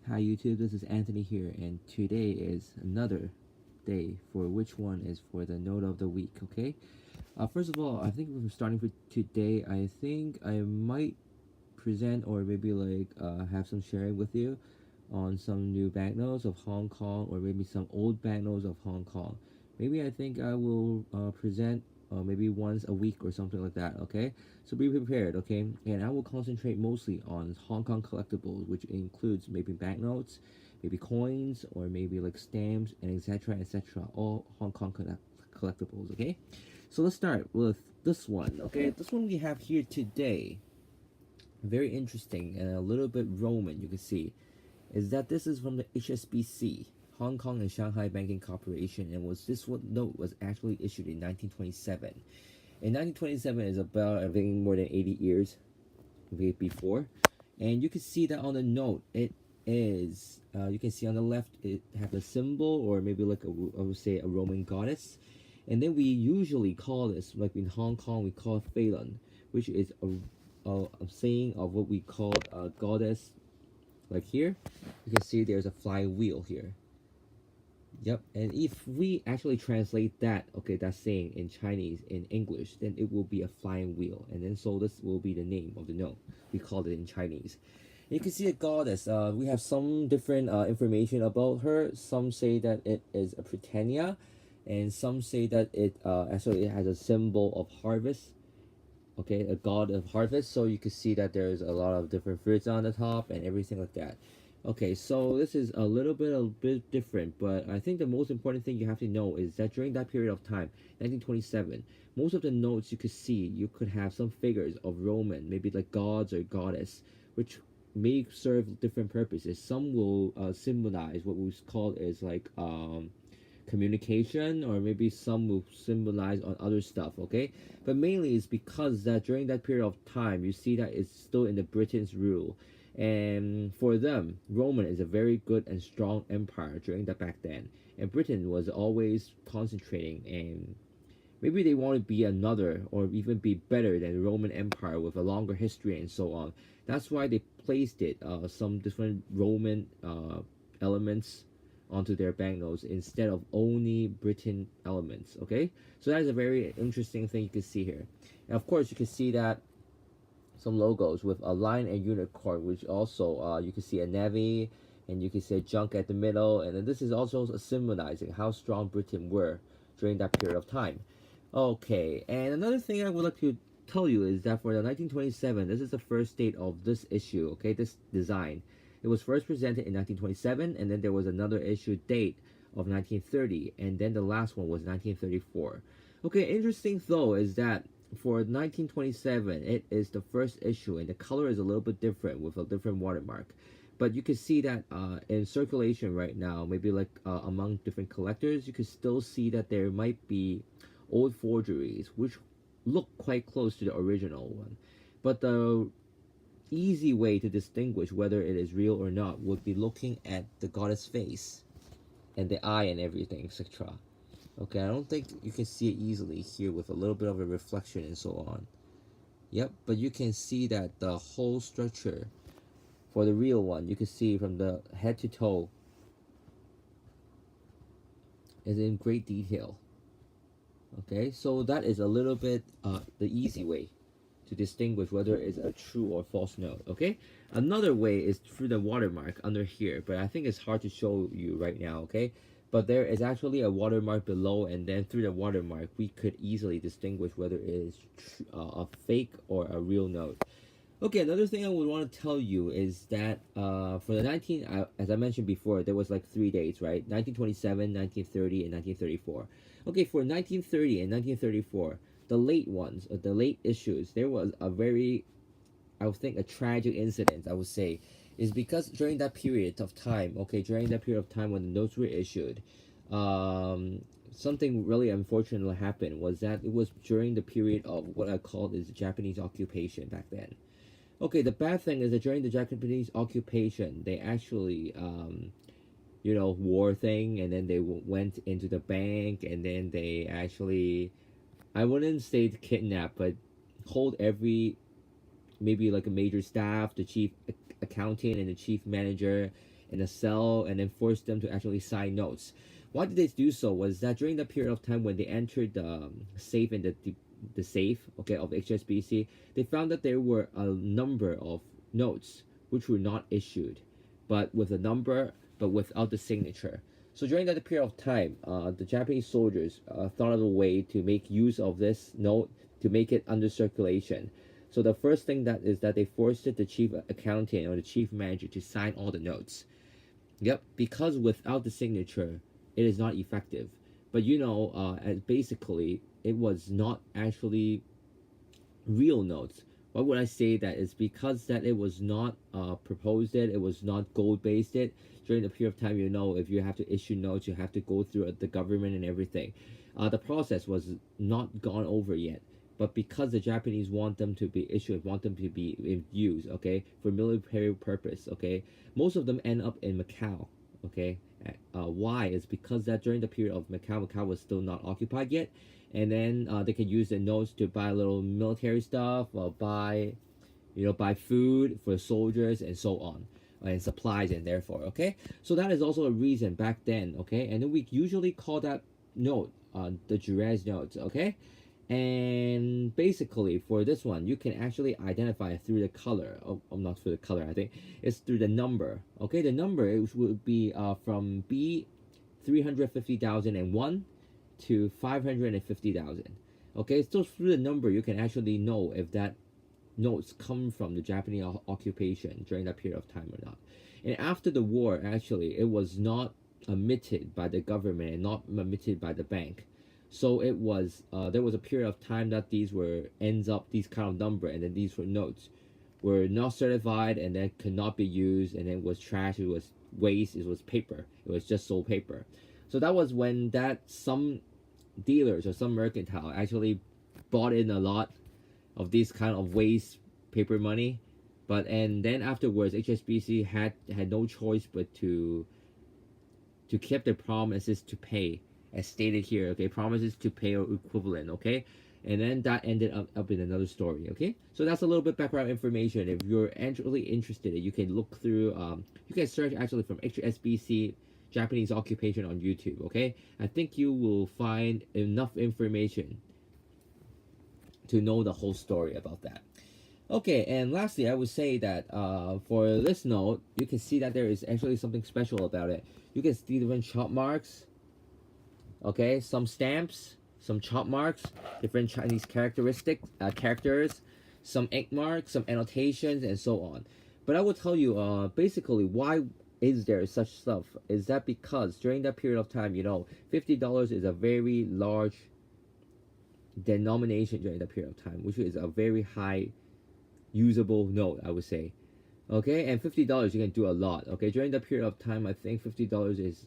Hi YouTube, this is Anthony here, and today is another day for which one is for the note of the week, okay? First of all, I think we're starting for today. I think I might present or maybe have some sharing with you on some new banknotes of Hong Kong or maybe some old banknotes of Hong Kong. Maybe I think I will present maybe once a week or something like that, okay? So be prepared, okay? And I will concentrate mostly on Hong Kong collectibles, which includes maybe banknotes, maybe coins, or maybe like stamps and etc. All Hong Kong collectibles, okay? So let's start with this one, okay? This one we have here today, very interesting and a little bit Roman, you can see, is that this is from the HSBC, Hong Kong and Shanghai Banking Corporation, and this one note was actually issued in 1927. And 1927 is about, I think, more than 80 years before. And you can see that on the note, it is, you can see on the left, it have a symbol or maybe like I would say a Roman goddess. And then we usually call this, like in Hong Kong, we call it Phelan, which is a saying of what we call a goddess. Like here, you can see there's a flywheel here. Yep, and if we actually translate that, okay, that saying in Chinese, in English, then it will be a flying wheel. And then so this will be the name of the note. We call it in Chinese. You can see a goddess. We have some different information about her. Some say that it is a Britannia, and some say that it actually it has a symbol of harvest. Okay, a god of harvest. So you can see that there's a lot of different fruits on the top and everything like that. Okay, so this is a bit different, but I think the most important thing you have to know is that during that period of time, 1927, most of the notes you could see, you could have some figures of Roman, maybe like gods or goddess, which may serve different purposes. Some will symbolize what we call is like communication, or maybe some will symbolize on other stuff, okay? But mainly it's because that during that period of time, you see that it's still in the Britain's rule, and for them, Roman is a very good and strong empire during that back then, and Britain was always concentrating, and maybe they want to be another or even be better than the Roman Empire with a longer history and so on. That's why they placed it some different Roman elements onto their banknotes instead of only Britain elements. Okay, so that is a very interesting thing you can see here. And of course, you can see that some logos with a lion and unicorn, which also you can see a navy and you can see a junk at the middle, and then this is also symbolizing how strong Britain were during that period of time. Okay, and another thing I would like to tell you is that for the 1927, this is the first date of this issue, okay, this design. It was first presented in 1927, and then there was another issue date of 1930, and then the last one was 1934. Okay, interesting though is that for 1927, it is the first issue, and the color is a little bit different with a different watermark. But you can see that in circulation right now, maybe like among different collectors, you can still see that there might be old forgeries which look quite close to the original one. But the easy way to distinguish whether it is real or not would be looking at the goddess face and the eye and everything, etc. Okay, I don't think you can see it easily here with a little bit of a reflection and so on. Yep, but you can see that the whole structure for the real one, you can see from the head to toe is in great detail. Okay, so that is a little bit the easy way to distinguish whether it's a true or false note. Okay, another way is through the watermark under here, but I think it's hard to show you right now. Okay, but there is actually a watermark below, and then through the watermark we could easily distinguish whether it is a fake or a real note. Okay, another thing I would want to tell you is that for the as I mentioned before, there was like 3 dates, right? 1927, 1930, and 1934. Okay, for 1930 and 1934, the late ones, the late issues, there was a very, I would think, a tragic incident, I would say, is because during that period of time, okay, during that period of time when the notes were issued, something really unfortunately happened was that it was during the period of what I call is the Japanese occupation back then. Okay, the bad thing is that during the Japanese occupation, they actually, war thing, and then they went into the bank, and then they actually, I wouldn't say kidnap, but hold maybe like a major staff, the chief accountant and the chief manager, in a cell and then force them to actually sign notes. Why did they do so was that during the period of time when they entered the safe in the safe, okay, of HSBC, they found that there were a number of notes which were not issued, but with a number, but without the signature. So during that period of time, the Japanese soldiers thought of a way to make use of this note to make it under circulation. So the first thing that is that they forced the chief accountant or the chief manager to sign all the notes. Yep, because without the signature, it is not effective. But basically, it was not actually real notes. Why would I say that? It's because that it was not proposed it was not gold based it. During the period of time, if you have to issue notes, you have to go through the government and everything. The process was not gone over yet. But because the Japanese want them to be issued, want them to be in use, okay, for military purpose, okay, most of them end up in Macau, okay. Why? Is because that during the period of Macau was still not occupied yet, and then they could use the notes to buy a little military stuff, or buy food for soldiers and so on, and supplies, and therefore, okay. So that is also a reason back then, okay, and then we usually call that note the duress notes, okay. And basically for this one, you can actually identify through the color. Not through the color, I think it's through the number, okay. The number, it would be from B 350,001 to 550,000, okay. So through the number you can actually know if that notes come from the Japanese occupation during that period of time or not. And after the war, actually it was not emitted by the government and not emitted by the bank. So it was there was a period of time that these kind of number, and then these were notes were not certified and then could not be used, and then was trash, it was waste, it was paper, it was just sold paper. So that was when that some dealers or some mercantile actually bought in a lot of these kind of waste paper money. And then afterwards, HSBC had no choice but to keep their promises to pay, as stated here, okay, promises to pay or equivalent, okay. And then that ended up in another story, okay. So that's a little bit background information. If you're actually interested, you can look through you can search actually from HSBC Japanese occupation on YouTube, okay. I think you will find enough information to know the whole story about that. Okay, and lastly, I would say that for this note, you can see that there is actually something special about it. You can see different chop marks, okay, some stamps, some chop marks, different Chinese characters, some ink marks, some annotations, and so on. But I will tell you, basically, why is there such stuff? Is that because during that period of time, $50 is a very large denomination during that period of time, which is a very high usable note, I would say. Okay, and $50 you can do a lot. Okay, during the period of time, I think $50 is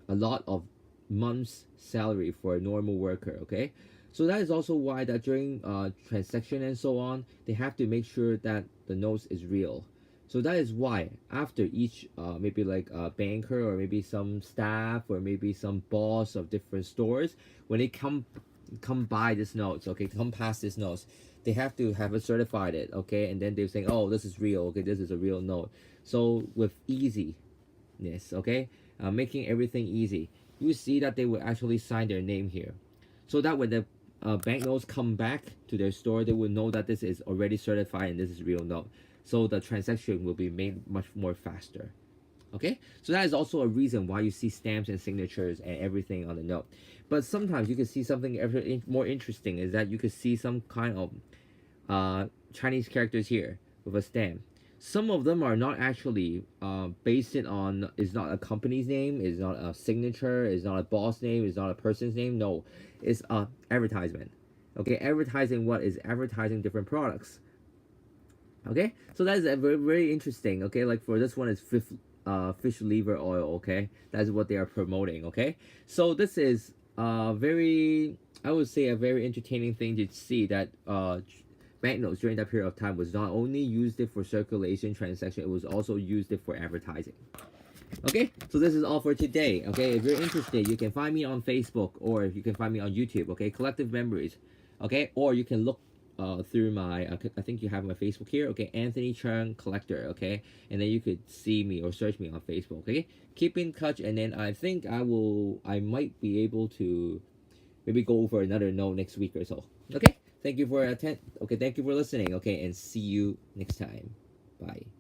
a lot of month's salary for a normal worker. Okay, so that is also why that during transaction and so on, they have to make sure that the notes is real. So that is why after each maybe like a banker or maybe some staff or maybe some boss of different stores, when they come by this notes, okay, come past this notes, they have to have it certified it, okay, and then they're saying, oh, this is real, okay, this is a real note. So with easiness, okay, making everything easy, you see that they will actually sign their name here, so that when the banknotes come back to their store, they will know that this is already certified and this is real note. So the transaction will be made much more faster. Okay, so that is also a reason why you see stamps and signatures and everything on the note. But sometimes you can see something more interesting, is that you could see some kind of Chinese characters here with a stamp. Some of them are not actually based on, is not a company's name, is not a signature, is not a boss name, is not a person's name. No, it's a advertisement. Okay, advertising what? Is advertising different products. Okay, so that is a very, very interesting. Okay, like for this one is fish liver oil. Okay, that's what they are promoting. Okay, so this is very, I would say, a very entertaining thing to see, that banknotes during that period of time was not only used it for circulation transaction, it was also used it for advertising. Okay, so this is all for today. Okay, if you're interested, you can find me on Facebook, or you can find me on YouTube. Okay, Collective Memories. Okay, or you can look through my I think you have my Facebook here, okay, Anthony Cheung Collector, okay, and then you could see me or search me on Facebook, okay. Keep in touch, and then I think I might be able to maybe go over another note next week or so, okay. Thank you for listening, okay, and see you next time. Bye.